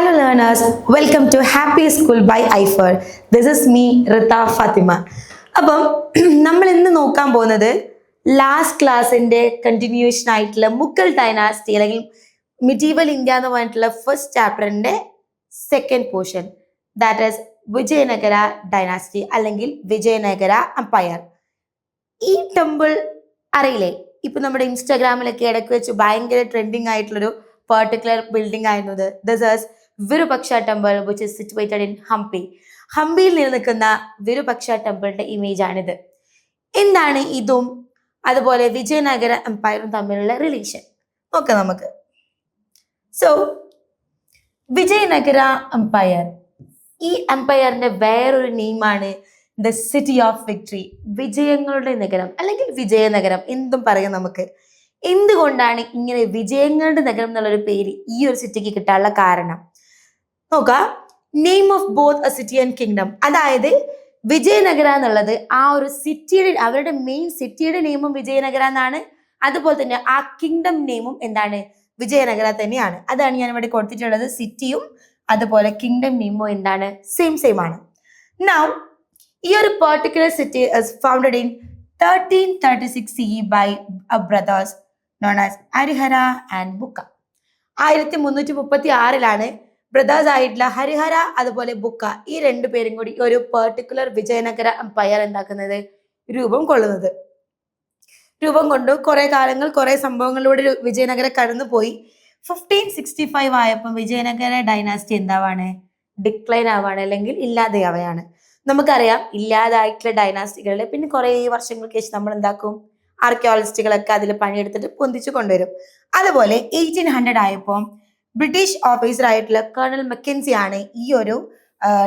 Hello learners, welcome to Happy School by IFER. This is me, Rita Fatima. അപ്പം നമ്മൾ ഇന്ന് നോക്കാൻ പോകുന്നത് ലാസ്റ്റ് ക്ലാസ്സിന്റെ കണ്ടിന്യൂഷൻ ആയിട്ടുള്ള മുഗൾ ഡൈനാസ്റ്റി അല്ലെങ്കിൽ മിഡീവൽ ഇന്ത്യ എന്ന് പറഞ്ഞിട്ടുള്ള ഫസ്റ്റ് ചാപ്റ്ററിന്റെ second portion, that is Vijayanagara dynasty അല്ലെങ്കിൽ വിജയനഗര എംപയർ. ഈ ടെമ്പിൾ അറിയില്ലേ? ഇപ്പൊ നമ്മുടെ ഇൻസ്റ്റാഗ്രാമിലൊക്കെ ഇടയ്ക്ക് വെച്ച് ഭയങ്കര ട്രെൻഡിങ് ആയിട്ടുള്ളൊരു പെർട്ടിക്കുലർ ബിൽഡിംഗ് ആയിരുന്നത് this is Virupaksha temple which is situated in Hampi. ഹംപിയിൽ നിൽക്കുന്ന വിരുപക്ഷ ടെമ്പിളിന്റെ ഇമേജ് ആണിത്. എന്താണ് ഇതും അതുപോലെ വിജയനഗര എംപയറും തമ്മിലുള്ള റിലേഷൻ നോക്കാം നമുക്ക്. സോ വിജയനഗര എംപയർ, ഈ എംപയറിന്റെ വേറൊരു നെയിമാണ് ദ സിറ്റി ഓഫ് വിക്ടറി, വിജയങ്ങളുടെ നഗരം അല്ലെങ്കിൽ വിജയനഗരം എന്തും പറയാം നമുക്ക്. എന്തുകൊണ്ടാണ് ഇങ്ങനെ വിജയങ്ങളുടെ നഗരം എന്നുള്ളൊരു പേര് ഈ ഒരു സിറ്റിക്ക് കിട്ടാനുള്ള കാരണം നോക്കാം. Name of both A city and kingdom, അതായത് വിജയനഗര എന്നുള്ളത് ആ ഒരു സിറ്റിയുടെ, അവരുടെ മെയിൻ സിറ്റിയുടെ നെയിമും വിജയനഗര എന്നാണ്. അതുപോലെ തന്നെ ആ കിങ്ഡം നെയിമും എന്താണ്? വിജയനഗര തന്നെയാണ്. അതാണ് ഞാൻ ഇവിടെ കൊടുത്തിട്ടുള്ളത്. സിറ്റിയും അതുപോലെ കിങ്ഡം നെയിമും എന്താണ്? സെയിം ആണ്. നൗ ഈ ഒരു particular city is founded in 1336 CE by a brothers known as Harihara and ബുക്ക. 1336 ബ്രദേഴ്സ് ആയിട്ടുള്ള ഹരിഹര അതുപോലെ ബുക്ക, ഈ രണ്ടു പേരും കൂടി ഒരു പെർട്ടിക്കുലർ വിജയനഗര എംപയർ എന്താക്കുന്നത്? രൂപം കൊണ്ടു. കുറെ കാലങ്ങൾ കുറെ സംഭവങ്ങളിലൂടെ വിജയനഗര കടന്നു പോയി. 1565 ആയപ്പോൾ വിജയനഗര ഡൈനാസ്റ്റി എന്താവാണ്? ഡിക്ലൈൻ ആവാണ് അല്ലെങ്കിൽ ഇല്ലാതെയാവുകയാണ്. നമുക്കറിയാം ഇല്ലാതായിട്ടുള്ള ഡൈനാസ്റ്റികളിൽ പിന്നെ കുറെ വർഷങ്ങൾക്ക് ശേഷം നമ്മൾ എന്താക്കും? ആർക്കിയോളജിസ്റ്റുകളൊക്കെ അതിൽ പണിയെടുത്തിട്ട് പൊന്തിച്ചു കൊണ്ടുവരും. അതുപോലെ 1800 ആയപ്പോൾ ബ്രിട്ടീഷ് ഓഫീസർ ആയിട്ടുള്ള കേണൽ മെക്കൻസി ആണ് ഈ ഒരു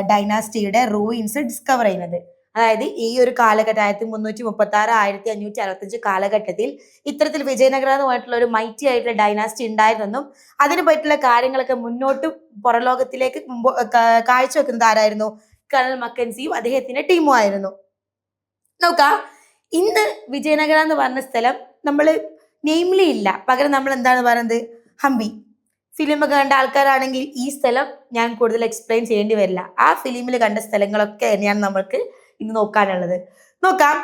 ഡൈനാസ്റ്റിയുടെ റൂയിൻസ് ഡിസ്കവർ ചെയ്യുന്നത്. അതായത് ഈ ഒരു കാലഘട്ടം 1336 1565 കാലഘട്ടത്തിൽ ഇത്തരത്തിൽ വിജയനഗര എന്ന് പറഞ്ഞിട്ടുള്ള ഒരു മൈറ്റി ആയിട്ടുള്ള ഡൈനാസ്റ്റി ഉണ്ടായിരുന്നെന്നും അതിന് പറ്റിയുള്ള കാര്യങ്ങളൊക്കെ മുന്നോട്ട് പുറലോകത്തിലേക്ക് കാഴ്ചവെക്കുന്നത് ആരായിരുന്നു? കേണൽ മക്കൻസിയും അദ്ദേഹത്തിന്റെ ടീമും ആയിരുന്നു. നോക്കാം, ഇന്ന് വിജയനഗര എന്ന് പറഞ്ഞ സ്ഥലം നമ്മൾ നെയിംലി ഇല്ല, പകരം നമ്മൾ എന്താണ് പറയുന്നത്? ഹംപി. ഫിലിം കണ്ട ആൾക്കാരാണെങ്കിൽ ഈ സ്ഥലം ഞാൻ കൂടുതൽ എക്സ്പ്ലെയിൻ ചെയ്യേണ്ടി വരില്ല. ആ ഫിലിമിൽ കണ്ട സ്ഥലങ്ങളൊക്കെ തന്നെയാണ് നമ്മൾക്ക് ഇന്ന് നോക്കാനുള്ളത്. നോക്കാം,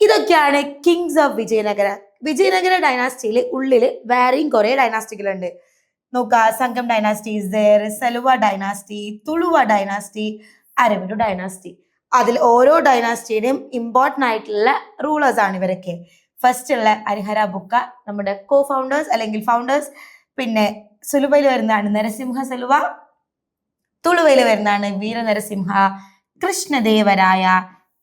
ഇതൊക്കെയാണ് കിങ്സ് ഓഫ് വിജയനഗര. വിജയനഗര ഡൈനാസ്റ്റിയിൽ ഉള്ളിൽ വേറെയും കുറെ ഡൈനാസ്റ്റികളുണ്ട്. നോക്കാം, Sangama dynasty, Saluva dynasty, Tuluva dynasty, Aravidu dynasty. അതിൽ ഓരോ ഡൈനാസ്റ്റിയുടെയും ഇമ്പോർട്ടൻ്റ് ആയിട്ടുള്ള റൂളേഴ്സ് ആണ് ഇവരൊക്കെ. ഫസ്റ്റ് ഉള്ള ഹരിഹര ബുക്ക നമ്മുടെ കോ ഫൗണ്ടേഴ്സ് അല്ലെങ്കിൽ ഫൗണ്ടേഴ്സ്. പിന്നെ സുലുവയിൽ വരുന്നതാണ് നരസിംഹ സലുവ, തുളുവയിൽ വരുന്നതാണ് വീര നരസിംഹ, കൃഷ്ണദേവരായ,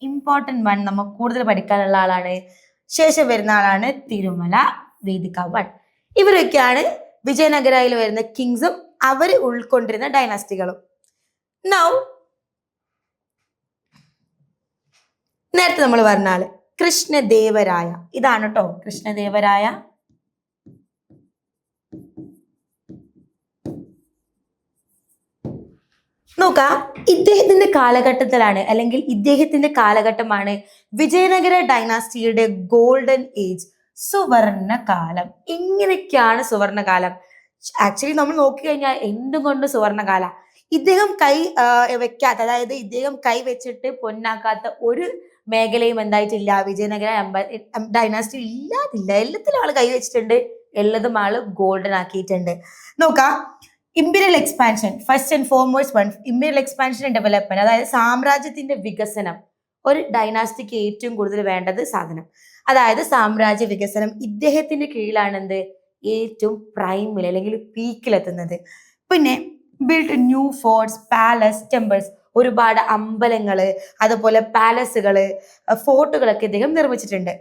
ഇമ്പോർട്ടൻ്റ് വൺ നമുക്ക് കൂടുതൽ പഠിക്കാനുള്ള ആളാണ്. ശേഷം വരുന്ന ആളാണ് തിരുമല വേദിക വൺ. ഇവരൊക്കെയാണ് വിജയനഗരയിൽ വരുന്ന കിങ്സും അവർ ഉൾക്കൊണ്ടിരുന്ന ഡൈനാസ്റ്റികളും. നൗ നേരത്തെ നമ്മൾ പറഞ്ഞ ആള് കൃഷ്ണദേവരായ, ഇതാണ് കേട്ടോ കൃഷ്ണദേവരായ. നോക്കാം, ഇദ്ദേഹത്തിന്റെ കാലഘട്ടത്തിലാണ് അല്ലെങ്കിൽ ഇദ്ദേഹത്തിന്റെ കാലഘട്ടമാണ് വിജയനഗര ഡൈനാസ്റ്റിയുടെ ഗോൾഡൻ ഏജ്, സുവർണ കാലം. എങ്ങനെയൊക്കെയാണ് സുവർണകാലം? ആക്ച്വലി നമ്മൾ നോക്കിക്കഴിഞ്ഞാൽ എന്തുകൊണ്ട് സുവർണകാല? ഇദ്ദേഹം കൈ വെക്കാത്ത, അതായത് ഇദ്ദേഹം കൈ വെച്ചിട്ട് പൊന്നാക്കാത്ത ഒരു മേഖലയും എന്തായിട്ടില്ല വിജയനഗര ഡൈനാസ്റ്റി ഇല്ലാതില്ല. എല്ലാത്തിലും ആള് കൈ വെച്ചിട്ടുണ്ട്, എല്ലാതും ആള് ഗോൾഡൻ ആക്കിയിട്ടുണ്ട്. നോക്കാം, imperial expansion, first and foremost one, imperial expansion and development, അതായത് സാമ്രാജ്യത്തിന്റെ വികസനം. ഒരു ഡൈനാസ്റ്റിക്ക് ഏറ്റവും കൂടുതൽ വേണ്ടത് സാധനം, അതായത് സാമ്രാജ്യ വികസനം. ഇദ്ദേഹത്തിന്റെ കീഴിലാണ് എന്ത് ഏറ്റവും പ്രൈമിൽ അല്ലെങ്കിൽ പീക്കിലെത്തുന്നത്. പിന്നെ build new forts, palace, temples, ഒരുപാട് അമ്പലങ്ങള് അതുപോലെ പാലസുകള്, ഫോർട്ടുകളൊക്കെ ഇദ്ദേഹം നിർമ്മിച്ചിട്ടുണ്ട്.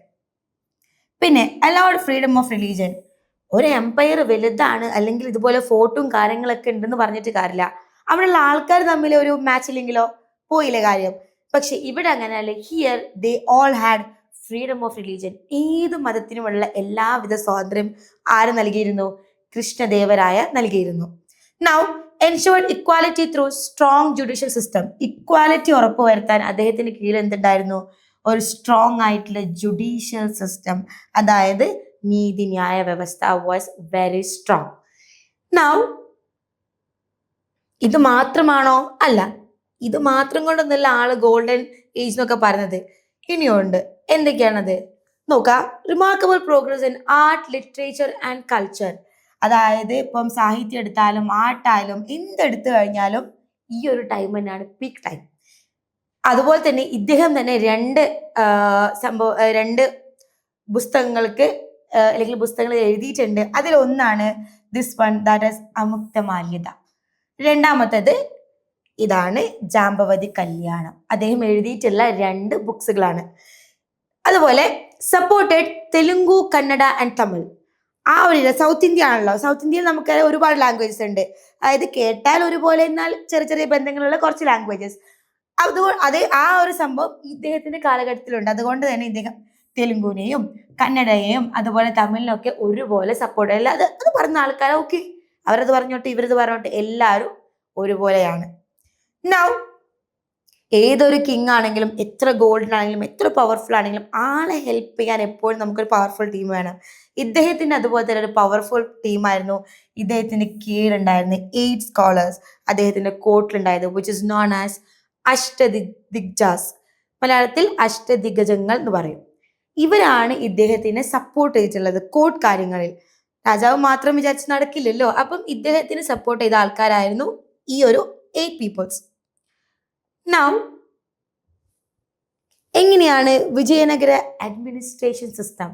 പിന്നെ അലൗഡ് ഫ്രീഡം ഓഫ് റിലീജിയൻ. ഒരു എംപയർ വലുതാണ് അല്ലെങ്കിൽ ഇതുപോലെ ഫോർട്ടും കാര്യങ്ങളൊക്കെ ഉണ്ടെന്ന് പറഞ്ഞിട്ട് കാര്യമില്ല, അവിടെയുള്ള ആൾക്കാർ തമ്മിൽ ഒരു മാച്ച് ഇല്ലെങ്കിലോ പോയില്ലേ കാര്യം. പക്ഷെ ഇവിടെ അങ്ങനെയല്ല. Here they all had freedom of religion. ഏത് മതത്തിനുമുള്ള എല്ലാവിധ സ്വാതന്ത്ര്യം ആര് നൽകിയിരുന്നു? കൃഷ്ണദേവരായ നൽകിയിരുന്നു. Now ensured equality through strong judicial system. Equality ഉറപ്പുവരുത്താൻ അദ്ദേഹത്തിന് കീഴിൽ എന്തുണ്ടായിരുന്നു? ഒരു സ്ട്രോങ് ആയിട്ടുള്ള ജുഡീഷ്യൽ സിസ്റ്റം, അതായത് നീതിന്യായ വ്യവസ്ഥ വാസ് വെരി സ്ട്രോങ്. നൗ ഇത് മാത്രമാണോ? അല്ല. ഇത് മാത്രം കൊണ്ടൊന്നല്ല ആള് ഗോൾഡൻ ഏജ് എന്നൊക്കെ പറഞ്ഞത്. ഇനിയുണ്ട്. എന്തൊക്കെയാണത്? നോക്കാം. Remarkable progress in art, literature and culture. അതായത് ഇപ്പം സാഹിത്യം എടുത്താലും ആർട്ടായാലും എന്തെടുത്തു കഴിഞ്ഞാലും ഈ ഒരു ടൈം തന്നെയാണ് പീക്ക് ടൈം. അതുപോലെ തന്നെ ഇദ്ദേഹം തന്നെ രണ്ട് പുസ്തകങ്ങൾക്ക് അല്ലെങ്കിൽ പുസ്തകങ്ങൾ എഴുതിയിട്ടുണ്ട്. അതിലൊന്നാണ് ദിസ് വൺ, ദാറ്റ് ഈസ് അമുക്തമാല്യത. രണ്ടാമത്തേത് ഇതാണ് ജാമ്പവതി കല്യാണം. അദ്ദേഹം എഴുതിയിട്ടുള്ള 2 ബുക്സുകളാണ്. അതുപോലെ സപ്പോർട്ടഡ് തെലുങ്കു, കന്നഡ ആൻഡ് തമിഴ്. ആ ഒരു സൗത്ത് ഇന്ത്യ ആണല്ലോ. സൗത്ത് ഇന്ത്യയിൽ നമുക്ക് ഒരുപാട് ലാംഗ്വേജസ് ഉണ്ട്. അതായത് കേട്ടാൽ ഒരുപോലെ എന്നാൽ ചെറിയ ചെറിയ ബന്ധങ്ങളുള്ള കുറച്ച് ലാംഗ്വേജസ്. അത് ആ ഒരു സംഭവം ഇദ്ദേഹത്തിന്റെ കാലഘട്ടത്തിലുണ്ട്. അതുകൊണ്ട് തന്നെ ഇദ്ദേഹം തെലുങ്കുവിനെയും കന്നഡയെയും അതുപോലെ തമിഴിനൊക്കെ ഒരുപോലെ സപ്പോർട്ട്. അല്ല അത് പറഞ്ഞ ആൾക്കാരെ ഓക്കെ, അവരത് പറഞ്ഞോട്ടെ ഇവരത് പറഞ്ഞോട്ടെ, എല്ലാവരും ഒരുപോലെയാണ്. നൗ ഏതൊരു കിങ് ആണെങ്കിലും എത്ര ഗോൾഡൻ ആണെങ്കിലും എത്ര പവർഫുൾ ആണെങ്കിലും ആളെ ഹെൽപ്പ് ചെയ്യാൻ എപ്പോഴും നമുക്കൊരു പവർഫുൾ ടീം വേണം. ഇദ്ദേഹത്തിന് അതുപോലെ തന്നെ ഒരു പവർഫുൾ ടീമായിരുന്നു. ഇദ്ദേഹത്തിന്റെ കീഴിലുണ്ടായിരുന്ന 8 സ്കോളേഴ്സ് അദ്ദേഹത്തിന്റെ കോർട്ടിലുണ്ടായത്, വിച്ച് ഇസ് നോൺ ആസ് അഷ്ടദിഗ്ജാസ്. മലയാളത്തിൽ അഷ്ടദിഗ്ഗജങ്ങൾ എന്ന് പറയും. ഇവരാണ് ഇദ്ദേഹത്തിനെ സപ്പോർട്ട് ചെയ്തിട്ടുള്ളത് കോർട്ട് കാര്യങ്ങളിൽ. രാജാവ് മാത്രം വിചാരിച്ച് നടക്കില്ലല്ലോ. അപ്പം ഇദ്ദേഹത്തിന് സപ്പോർട്ട് ചെയ്ത ആൾക്കാരായിരുന്നു ഈ ഒരു 8 പീപ്പിൾസ്. നൗ എങ്ങനെയാണ് വിജയനഗര അഡ്മിനിസ്ട്രേഷൻ സിസ്റ്റം,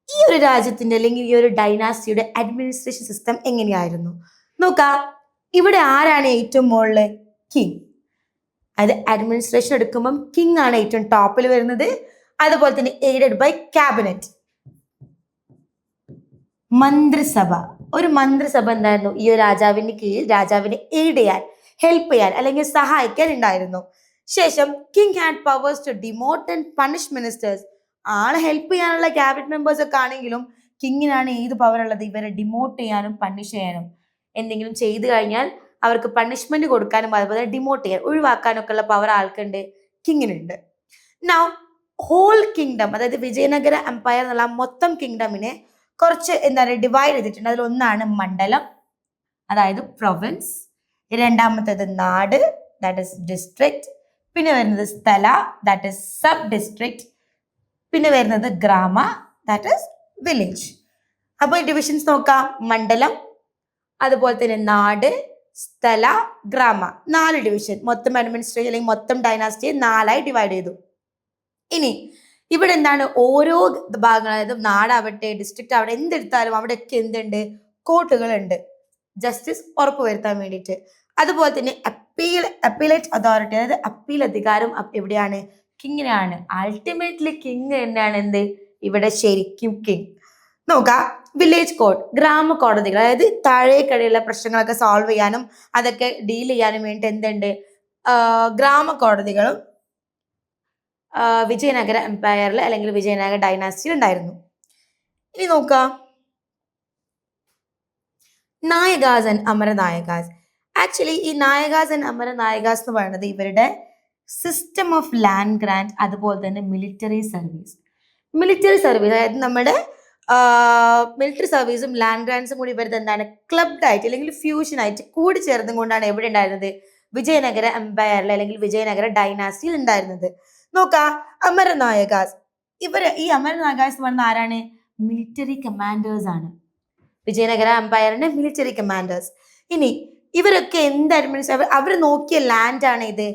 ഈ ഒരു രാജ്യത്തിന്റെ അല്ലെങ്കിൽ ഈ ഒരു ഡൈനാസ്റ്റിയുടെ അഡ്മിനിസ്ട്രേഷൻ സിസ്റ്റം എങ്ങനെയായിരുന്നു നോക്കാം. ഇവിടെ ആരാണ് ഏറ്റവും മുകളില്? കിങ്. അത് അഡ്മിനിസ്ട്രേഷൻ എടുക്കുമ്പം കിങ് ആണ് ഏറ്റവും ടോപ്പിൽ വരുന്നത്. അതുപോലെ തന്നെ എയ്ഡഡ് ബൈ ക്യാബിനറ്റ്, മന്ത്രിസഭ. ഒരു മന്ത്രിസഭ എന്തായിരുന്നു? ഈ ഒരു രാജാവിന്റെ കീഴിൽ രാജാവിനെ എയ്ഡ് ചെയ്യാൻ, ഹെൽപ്പ് ചെയ്യാൻ അല്ലെങ്കിൽ സഹായിക്കാൻ ഉണ്ടായിരുന്നു. ശേഷം king had powers to demote and punish ministers. ആളെ ഹെൽപ്പ് ചെയ്യാനുള്ള ക്യാബിനറ്റ് മെമ്പേഴ്സ് ഒക്കെ ആണെങ്കിലും കിങ്ങിനാണ് ഏത് പവർ ഉള്ളത്? ഇവരെ ഡിമോട്ട് ചെയ്യാനും പണിഷ് ചെയ്യാനും. എന്തെങ്കിലും ചെയ്തു കഴിഞ്ഞാൽ അവർക്ക് പണിഷ്മെന്റ് കൊടുക്കാനും അതുപോലെ ഡിമോട്ട് ചെയ്യാൻ, ഒഴിവാക്കാനൊക്കെ ഉള്ള പവർ ആൾക്കുണ്ട്, കിങ്ങിനുണ്ട്. നൗ ഹോൾ കിങ്ഡം, അതായത് വിജയനഗര എംപയർ എന്നുള്ള മൊത്തം കിങ്ഡമിനെ കുറച്ച് ഡിവൈഡ് ചെയ്തിട്ടുണ്ട്. അതിലൊന്നാണ് മണ്ഡലം, അതായത് പ്രൊവിൻസ്. രണ്ടാമത്തേത് നാട്, ദാറ്റ് ഇസ് ഡിസ്ട്രിക്ട്. പിന്നെ വരുന്നത് സ്ഥല, ദാറ്റ് ഇസ് സബ് ഡിസ്ട്രിക്ട്. പിന്നെ വരുന്നത് ഗ്രാമ, ദാറ്റ് ഇസ് വില്ലേജ്. അപ്പോൾ ഈ ഡിവിഷൻസ് നോക്കാം. മണ്ഡലം, അതുപോലെ തന്നെ നാട്, സ്ഥല, ഗ്രാമ, 4 ഡിവിഷൻ. മൊത്തം അഡ്മിനിസ്ട്രേഷൻ അല്ലെങ്കിൽ മൊത്തം ഡൈനാസ്റ്റിയെ 4ആയി ഡിവൈഡ് ചെയ്തു. ഇനി ഇവിടെ എന്താണ്? ഓരോ ഭാഗങ്ങൾ, അതായത് നാടാവട്ടെ ഡിസ്ട്രിക്റ്റ് ആവട്ടെ എന്തെടുത്താലും അവിടെയൊക്കെ എന്തുണ്ട്? കോർട്ടുകളുണ്ട്, ജസ്റ്റിസ് ഉറപ്പുവരുത്താൻ വേണ്ടിയിട്ട്. അതുപോലെ തന്നെ അപ്പീലേറ്റ് അതോറിറ്റി, അതായത് അപ്പീൽ അധികാരം എവിടെയാണ്? കിങ്ങിനാണ്. അൾട്ടിമേറ്റ്ലി കിങ് തന്നെയാണ് എന്ത് ഇവിടെ ശരിക്കും കിങ്. നോക്കാം. വില്ലേജ് കോർട്ട്, ഗ്രാമ കോടതികൾ, അതായത് താഴേക്കടിയുള്ള പ്രശ്നങ്ങളൊക്കെ സോൾവ് ചെയ്യാനും അതൊക്കെ ഡീൽ ചെയ്യാനും വേണ്ടി എന്തുണ്ട്? ഗ്രാമ കോടതികളും വിജയനഗര എംപയറിൽ അല്ലെങ്കിൽ വിജയനഗര ഡൈനാസ്റ്റിയിൽ ഉണ്ടായിരുന്നു. ഇനി നോക്കാം നായകാസ് ആൻഡ് അമരനായകാസ്. ആക്ച്വലി ഈ നായകാസ് ആൻഡ് അമരനായകാസ് എന്ന് പറയുന്നത് ഇവരുടെ സിസ്റ്റം ഓഫ് ലാൻഡ് ഗ്രാന്റ്, അതുപോലെ തന്നെ മിലിറ്ററി സർവീസ്. അതായത് നമ്മുടെ മിലിറ്ററി സർവീസും ലാൻഡ് ഗ്രാൻഡ്സും കൂടി ഇവരുടെ എന്താണ്? ക്ലബ്ഡ് ആയിട്ട് അല്ലെങ്കിൽ ഫ്യൂഷൻ ആയിട്ട് കൂടി ചേർന്നും കൊണ്ടാണ് എവിടെ ഉണ്ടായിരുന്നത്? വിജയനഗര എംപയറിൽ അല്ലെങ്കിൽ വിജയനഗര ഡൈനാസ്റ്റിയിൽ ഉണ്ടായിരുന്നത്. നോക്കാം. അമരനായകാസ്, ഈ അമരനായകാസ് എന്ന് പറയുന്ന ആരാണ്? മിലിറ്ററി കമാൻഡേഴ്സ് ആണ്, വിജയനഗര എംപയറിന്റെ മിലിറ്ററി കമാൻഡേഴ്സ്. ഇനി ഇവരൊക്കെ എന്ത് അഡ്മിനിസ്ട്രേഷൻ? അവർ നോക്കിയ ലാൻഡ് ആണ് ഇത്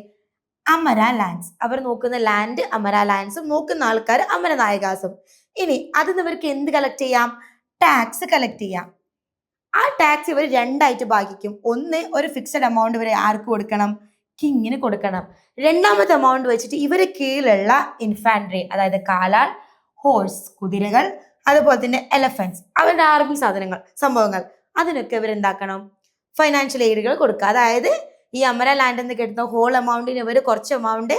അമര ലാൻഡ്സ്. അവർ നോക്കുന്ന ലാൻഡ് അമര ലാൻഡ്സും നോക്കുന്ന ആൾക്കാർ അമരനായകാസും. ഇനി അതിൽ ഇവർക്ക് എന്ത് കളക്ട് ചെയ്യാം? ടാക്സ് കളക്ട് ചെയ്യാം. ആ ടാക്സ് ഇവർ 2ആയിട്ട് ഭാഗിക്കും. ഒന്ന്, ഒരു ഫിക്സഡ് എമൗണ്ട് ഇവരെ ആർക്ക് കൊടുക്കണം? കിങ്ങിന് കൊടുക്കണം. രണ്ടാമത്തെ എമൗണ്ട് വെച്ചിട്ട് ഇവരെ കീഴിലുള്ള ഇൻഫാൻട്രി, അതായത് കാലാൾ, ഹോഴ്സ് കുതിരകൾ, അതുപോലെ തന്നെ എലഫൻസ്, അവരുടെ ആർമി സംഭവങ്ങൾ, അതിനൊക്കെ ഇവരെന്താക്കണം? ഫൈനാൻഷ്യൽ എയ്ഡുകൾ കൊടുക്കുക. അതായത് ഈ അമര ലാൻഡ് എന്ന് കിട്ടുന്ന ഹോൾ എമൗണ്ടിന് ഇവർ കുറച്ച് എമൗണ്ട്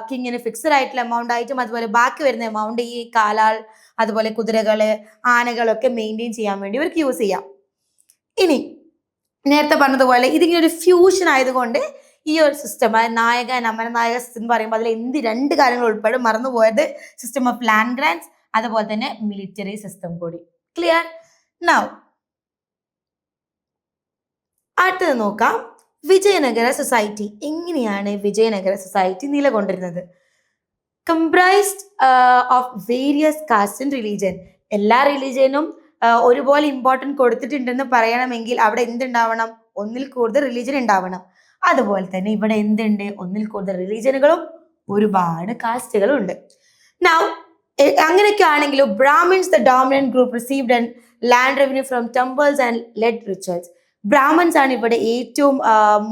കിങ്ങിന് ഫിക്സഡ് ആയിട്ടുള്ള എമൗണ്ട് ആയിട്ടും അതുപോലെ ബാക്കി വരുന്ന എമൗണ്ട് ഈ കാലാൾ, അതുപോലെ കുതിരകള്, ആനകളൊക്കെ മെയിൻറ്റെയിൻ ചെയ്യാൻ വേണ്ടി ഇവർക്ക് യൂസ് ചെയ്യാം. ഇനി നേരത്തെ പറഞ്ഞതുപോലെ ഇതിങ്ങനെ ഒരു ഫ്യൂഷൻ ആയതുകൊണ്ട് ഈ ഒരു സിസ്റ്റം, അതായത് നായക അമരനായക സിസ്റ്റം എന്ന് പറയുമ്പോൾ അതിൽ 2 കാര്യങ്ങൾ ഉൾപ്പെടും. മറന്നുപോയത് സിസ്റ്റം ഓഫ് ലാൻഡ് ഗ്രാൻഡ്സ്, അതുപോലെ തന്നെ മിലിറ്ററി സിസ്റ്റം കൂടി. ക്ലിയർ? നൗ അടുത്തത് നോക്കാം, വിജയനഗര സൊസൈറ്റി. എങ്ങനെയാണ് വിജയനഗര സൊസൈറ്റി നിലകൊണ്ടിരുന്നത്? Comprised of various caste and religion. എല്ലാ റിലീജിയനും ഒരുപോലെ ഇമ്പോർട്ടൻറ്റ് കൊടുത്തിട്ടുണ്ടെന്ന് പറയണമെങ്കിൽ അവിടെ എന്തുണ്ടാവണം? ഒന്നിൽ കൂടുതൽ റിലീജിയൻ ഉണ്ടാവണം. അതുപോലെ തന്നെ ഇവിടെ എന്തുണ്ട്? ഒന്നിൽ കൂടുതൽ റിലീജിയനുകളും ഒരുപാട് കാസ്റ്റുകളും ഉണ്ട്. നൗ അങ്ങനെയൊക്കെ ആണെങ്കിലും Brahmins the dominant group received and land revenue from temples and led rituals. Brahmans ആണ് ഇവിടെ ഏറ്റവും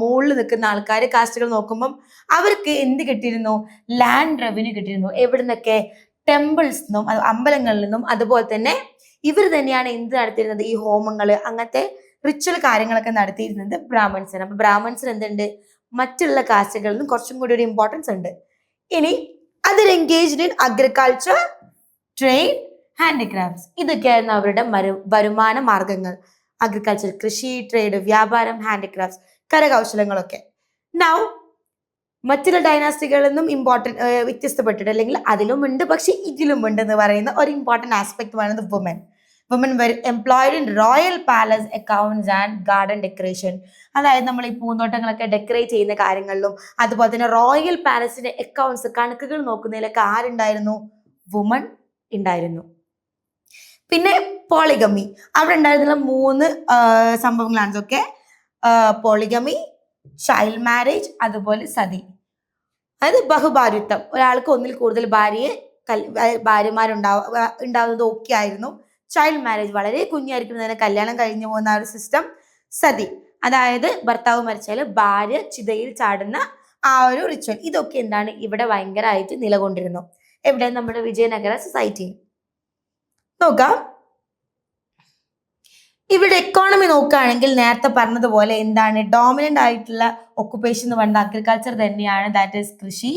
മുകളിൽ നിൽക്കുന്ന ആൾക്കാർ. കാസ്റ്റുകൾ നോക്കുമ്പം അവർക്ക് എന്ത് കിട്ടിയിരുന്നു? ലാൻഡ് റവന്യൂ കിട്ടിയിരുന്നു. എവിടെ നിന്നൊക്കെ? ടെമ്പിൾസ് നിന്നും, അമ്പലങ്ങളിൽ നിന്നും. അതുപോലെ തന്നെ ഇവർ തന്നെയാണ് എന്ത് നടത്തിയിരുന്നത്? ഈ ഹോമങ്ങൾ, അങ്ങനത്തെ റിച്വൽ കാര്യങ്ങളൊക്കെ നടത്തിയിരുന്നത് ബ്രാഹ്മൺസിന്. അപ്പൊ ബ്രാഹ്മൺസിന് എന്തുണ്ട്? മറ്റുള്ള കാസ്റ്റുകളിൽ നിന്നും കുറച്ചും കൂടി ഒരു ഇമ്പോർട്ടൻസ് ഉണ്ട്. ഇനി അതിൽ engaged in agriculture, trade, handicrafts. ഇതൊക്കെയായിരുന്നു അവരുടെ വരുമാന മാർഗങ്ങൾ. അഗ്രികൾച്ചർ, കൃഷി, ട്രേഡ്, വ്യാപാരം, ഹാൻഡിക്രാഫ്റ്റ്സ്, കരകൗശലങ്ങളൊക്കെ. നൗ മറ്റുള്ള ഡൈനാസ്റ്റികളിൽ നിന്നും വ്യത്യസ്തപ്പെട്ടിട്ട്, അല്ലെങ്കിൽ അതിലും ഉണ്ട് പക്ഷെ ഇതിലും ഉണ്ട് എന്ന് പറയുന്ന ഒരു important aspect woman. Woman were employed in royal palace accounts and garden decoration. അതായത് നമ്മൾ ഈ പൂന്തോട്ടങ്ങളൊക്കെ ഡെക്കറേറ്റ് ചെയ്യുന്ന കാര്യങ്ങളിലും അതുപോലെ തന്നെ റോയൽ പാലസിന്റെ അക്കൗണ്ട്സ്, കണക്കുകൾ നോക്കുന്നതിലൊക്കെ ആരുണ്ടായിരുന്നു? വുമൺ ഉണ്ടായിരുന്നു. പിന്നെ പോളിഗമി. അവിടെ ഉണ്ടായിരുന്ന 3 സംഭവങ്ങളാണ് ഇതൊക്കെ. പോളിഗമി, ചൈൽഡ് മാരേജ്, അതുപോലെ സതി. അതായത് ബഹുഭാര്യത്വം, ഒരാൾക്ക് ഒന്നിൽ കൂടുതൽ ഭാര്യമാരുണ്ടാവുന്നത് ഓക്കെ ആയിരുന്നു. ചൈൽഡ് മാരേജ്, വളരെ കുഞ്ഞായിരിക്കും തന്നെ കല്യാണം കഴിഞ്ഞു പോകുന്ന ഒരു സിസ്റ്റം. സതി, അതായത് ഭർത്താവ് മരിച്ചാൽ ഭാര്യ ചിതയിൽ ചാടുന്ന ആ ഒരു റിച്വൽ. ഇതൊക്കെ എന്താണ്? ഇവിടെ ഭയങ്കരമായിട്ട് നിലകൊണ്ടിരുന്നു. എവിടെ? നമ്മുടെ വിജയനഗര സൊസൈറ്റി. നോക്കാം, ഇവിടെ എക്കോണമി നോക്കുകയാണെങ്കിൽ നേരത്തെ പറഞ്ഞതുപോലെ എന്താണ് ഡോമിനന്റ് ആയിട്ടുള്ള ഒക്കുപേഷൻ എന്ന് പറഞ്ഞാൽ അഗ്രികൾച്ചർ തന്നെയാണ്. ദാറ്റ് ഈസ് കൃഷി.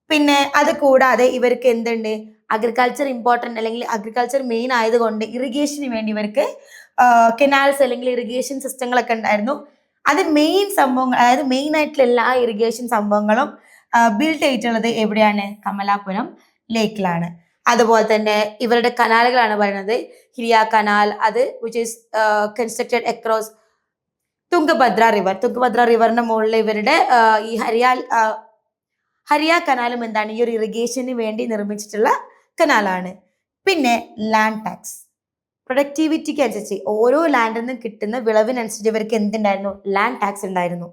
പിന്നെ അത് കൂടാതെ ഇവർക്ക് എന്തുണ്ട്? അഗ്രികൾച്ചർ ഇമ്പോർട്ടൻ്റ്, അല്ലെങ്കിൽ അഗ്രികൾച്ചർ മെയിൻ ആയതുകൊണ്ട് ഇറിഗേഷന് വേണ്ടി ഇവർക്ക് കെനാൽസ് അല്ലെങ്കിൽ ഇറിഗേഷൻ സിസ്റ്റങ്ങളൊക്കെ ഉണ്ടായിരുന്നു. അത് മെയിൻ സംഭവങ്ങൾ, അതായത് മെയിൻ ആയിട്ടുള്ള എല്ലാ ഇറിഗേഷൻ സംഭവങ്ങളും ബിൽഡ് ചെയ്തിട്ടുള്ളത് എവിടെയാണ്? കമലാപുരം ലേക്കിലാണ്. അതുപോലെ തന്നെ ഇവരുടെ കനാലുകളാണ് പറയുന്നത് ഹിരിയ കനാൽ, അത് which is constructed across Tungabhadra river. Tungabhadra റിവറിന്റെ മുകളിൽ ഇവരുടെ ഈ ഹരിയ കനാലും എന്താണ്? ഈ ഒരു ഇറിഗേഷന് വേണ്ടി നിർമ്മിച്ചിട്ടുള്ള കനാലാണ്. പിന്നെ ലാൻഡ് ടാക്സ്, പ്രൊഡക്ടിവിറ്റിക്ക് അനുസരിച്ച് ഓരോ ലാൻഡിൽ നിന്നും കിട്ടുന്ന വിളവിനനുസരിച്ച് ഇവർക്ക് എന്തുണ്ടായിരുന്നു? ലാൻഡ് ടാക്സ് ഉണ്ടായിരുന്നു.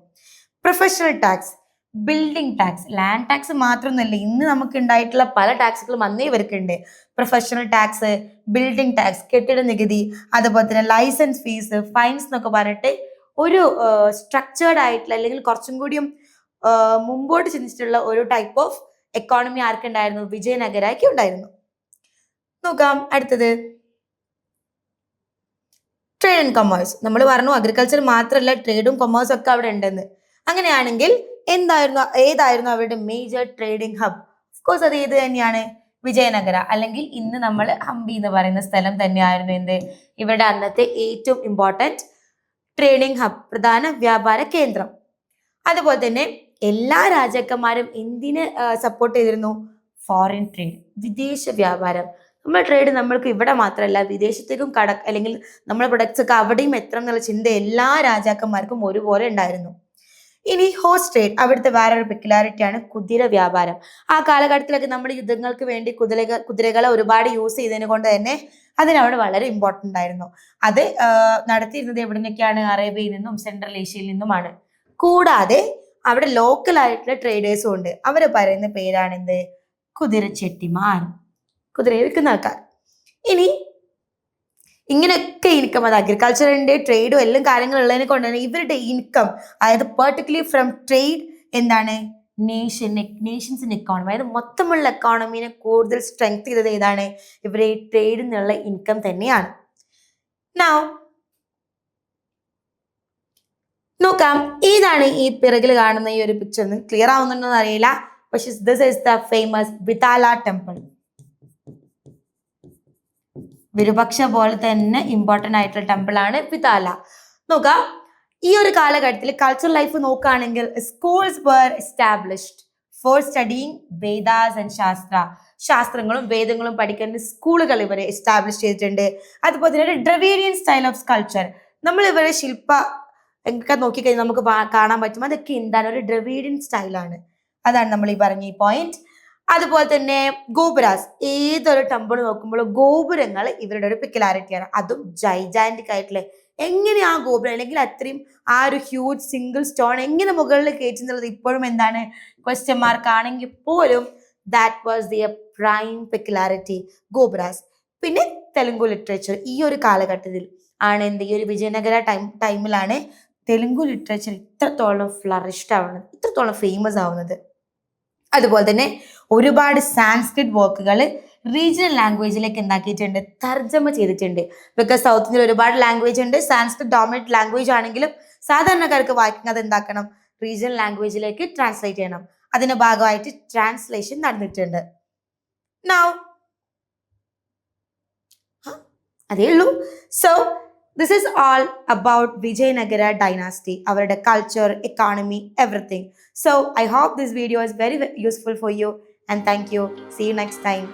Professional tax, building tax. Land tax മാത്രമൊന്നുമല്ല, ഇന്ന് നമുക്ക് ഉണ്ടായിട്ടുള്ള പല ടാക്സുകളും അന്നേ ഇവർക്കുണ്ട്. പ്രൊഫഷണൽ ടാക്സ്, ബിൽഡിംഗ് ടാക്സ്, കെട്ടിട നികുതി, അതുപോലെ തന്നെ ലൈസൻസ് ഫീസ്, ഫൈൻസ് എന്നൊക്കെ പറഞ്ഞിട്ട് ഒരു സ്ട്രക്ചേർഡ് ആയിട്ടുള്ള, അല്ലെങ്കിൽ കുറച്ചും കൂടിയും മുമ്പോട്ട് ചിന്തിച്ചിട്ടുള്ള ഒരു ടൈപ്പ് ഓഫ് എക്കോണമി ആർക്കുണ്ടായിരുന്നു? വിജയനഗരയ്ക്ക് ഉണ്ടായിരുന്നു. നോക്കാം അടുത്തത്, ട്രേഡ് ആൻഡ് കൊമേഴ്സ്. നമ്മൾ പറഞ്ഞു അഗ്രികൾച്ചർ മാത്രമല്ല ട്രേഡും കൊമേഴ്സും ഒക്കെ അവിടെ ഉണ്ടെന്ന്. അങ്ങനെയാണെങ്കിൽ ഏതായിരുന്നു അവരുടെ മേജർ ട്രേഡിംഗ് ഹബ്? ഓഫ്കോഴ്സ് അത് ഏത് തന്നെയാണ്? വിജയനഗര, അല്ലെങ്കിൽ ഇന്ന് നമ്മൾ ഹംപി എന്ന് പറയുന്ന സ്ഥലം തന്നെയായിരുന്നു എന്ത്? ഇവരുടെ അന്നത്തെ ഏറ്റവും ഇമ്പോർട്ടൻറ്റ് ട്രേഡിംഗ് ഹബ്, പ്രധാന വ്യാപാര കേന്ദ്രം. അതുപോലെ തന്നെ എല്ലാ രാജാക്കന്മാരും എന്തിനെ സപ്പോർട്ട് ചെയ്തിരുന്നു? ഫോറിൻ ട്രേഡ്, വിദേശ വ്യാപാരം. നമ്മുടെ ട്രേഡ് നമ്മൾക്ക് ഇവിടെ മാത്രമല്ല വിദേശത്തേക്കും അല്ലെങ്കിൽ നമ്മുടെ പ്രൊഡക്ട്സ് ഒക്കെ അവിടെയും എത്തണം എന്നുള്ള ചിന്ത എല്ലാ രാജാക്കന്മാർക്കും ഒരുപോലെ ഉണ്ടായിരുന്നു. ഇനി ഹോഴ്സ് ട്രേഡ്, അവിടുത്തെ വേറൊരു പെക്യുലാരിറ്റിയാണ് കുതിര വ്യാപാരം. ആ കാലഘട്ടത്തിലൊക്കെ നമ്മുടെ യുദ്ധങ്ങൾക്ക് വേണ്ടി കുതിരകളെ ഒരുപാട് യൂസ് ചെയ്തതിനെ കൊണ്ട് തന്നെ അതിനവിടെ വളരെ ഇമ്പോർട്ടൻ്റ് ആയിരുന്നു. അത് നടത്തിയിരുന്നത് എവിടെ നിന്നൊക്കെയാണ്? അറേബ്യയിൽ നിന്നും സെൻട്രൽ ഏഷ്യയിൽ നിന്നുമാണ്. കൂടാതെ അവിടെ ലോക്കൽ ആയിട്ടുള്ള ട്രേഡേഴ്സും ഉണ്ട്. അവർ പറയുന്ന പേരാണ് എന്ത്? കുതിരച്ചെട്ടിമാർ, കുതിരയെ വിൽക്കുന്ന ആൾക്കാർ. ഇനി ഇങ്ങനെയൊക്കെ ഇൻകം, അത് അഗ്രികൾച്ചറിന്റെ ട്രേഡും എല്ലാം കാര്യങ്ങളും ഉള്ളതിനെ കൊണ്ട് തന്നെ ഇവരുടെ ഇൻകം, അതായത് പെർട്ടിക്കുലർലി ഫ്രം ട്രേഡ് എന്താണ്? നേഷൻസിന്റെ എക്കോണമി, അതായത് മൊത്തമുള്ള എക്കോണമിനെ കൂടുതൽ സ്ട്രെങ്ത് ചെയ്തത് ഏതാണ്? ഇവരെ ഈ ട്രേഡിൽ നിന്നുള്ള ഇൻകം തന്നെയാണ്. നൗ നോക്കാം, ഏതാണ് ഈ പിറകിൽ കാണുന്ന ഈ ഒരു പിക്ചർ? ക്ലിയർ ആവുന്നുണ്ടോ എന്ന് അറിയില്ല, പക്ഷെ this is the famous Vitthala temple. Virupaksha പോലെ തന്നെ ഇമ്പോർട്ടൻ്റ് ആയിട്ടുള്ള ടെമ്പിൾ ആണ് ബിതാല. നോക്കാം, ഈ ഒരു കാലഘട്ടത്തിൽ കൾച്ചറൽ ലൈഫ് നോക്കുകയാണെങ്കിൽ schools were established for studying Vedas and Shastra. ശാസ്ത്രങ്ങളും വേദങ്ങളും പഠിക്കുന്ന സ്കൂളുകൾ ഇവരെ എസ്റ്റാബ്ലിഷ് ചെയ്തിട്ടുണ്ട്. അതുപോലെ തന്നെ ഒരു ഡ്രവീഡിയൻ സ്റ്റൈൽ ഓഫ് സ്കൾപ്ചർ, നമ്മൾ ഇവരെ ഒക്കെ നോക്കിക്കഴിഞ്ഞാൽ നമുക്ക് കാണാൻ പറ്റും. അതൊക്കെ എന്താണ്, ഒരു ഡ്രവീഡിയൻ സ്റ്റൈലാണ്. അതാണ് നമ്മൾ ഈ പറഞ്ഞ ഈ പോയിന്റ്. അതുപോലെ തന്നെ ഗോപുരാസ്, ഏതൊരു ടെമ്പിൾ നോക്കുമ്പോൾ ഗോപുരങ്ങൾ ഇവരുടെ ഒരു പെക്യുലാരിറ്റിയാണ്. അതും ജൈജാന്റിക് ആയിട്ടുള്ള, എങ്ങനെ ആ ഗോപുരം അല്ലെങ്കിൽ അത്രയും ആ ഒരു ഹ്യൂജ് സിംഗിൾ സ്റ്റോൺ എങ്ങനെ മുകളിൽ കയറ്റുന്നുള്ളത് ഇപ്പോഴും എന്താണ് ക്വസ്റ്റ്യൻ മാർക്ക് ആണെങ്കിൽ പോലും that was their prime peculiarity, gopuras. പിന്നെ തെലുങ്കു ലിറ്ററേച്ചർ ഈ ഒരു കാലഘട്ടത്തിൽ ആണ് എന്ത്, ഈ ഒരു വിജയനഗര ടൈമിലാണ് തെലുങ്കു ലിറ്ററേച്ചർ ഇത്രത്തോളം ഫ്ലറിഷ്ഡ് ആവുന്നത്, ഇത്രത്തോളം ഫേമസ് ആവുന്നത്. അതുപോലെ തന്നെ ഒരുപാട് സാൻസ്ക്രിറ്റ് വർക്കുകൾ റീജിയണൽ ലാംഗ്വേജിലേക്ക് എന്താക്കിയിട്ടുണ്ട്, തർജ്ജമ ചെയ്തിട്ടുണ്ട്. ബിക്കോസ് സൗത്ത് ഇന്ത്യയിൽ ഒരുപാട് ലാംഗ്വേജ് ഉണ്ട്, സാൻസ്ക്രിറ്റ് ഡോമിനന്റ് ലാംഗ്വേജ് ആണെങ്കിലും സാധാരണക്കാർക്ക് വായിക്കുന്നത് എന്താക്കണം, റീജിയണൽ ലാംഗ്വേജിലേക്ക് ട്രാൻസ്ലേറ്റ് ചെയ്യണം. അതിന്റെ ഭാഗമായിട്ട് ട്രാൻസ്ലേഷൻ നടന്നിട്ടുണ്ട്. നൗ അതേ ഉള്ളൂ. So this is all about Vijayanagara dynasty, അവരുടെ culture, economy, everything. So I hope this video is very useful for you, and thank you. See you next time.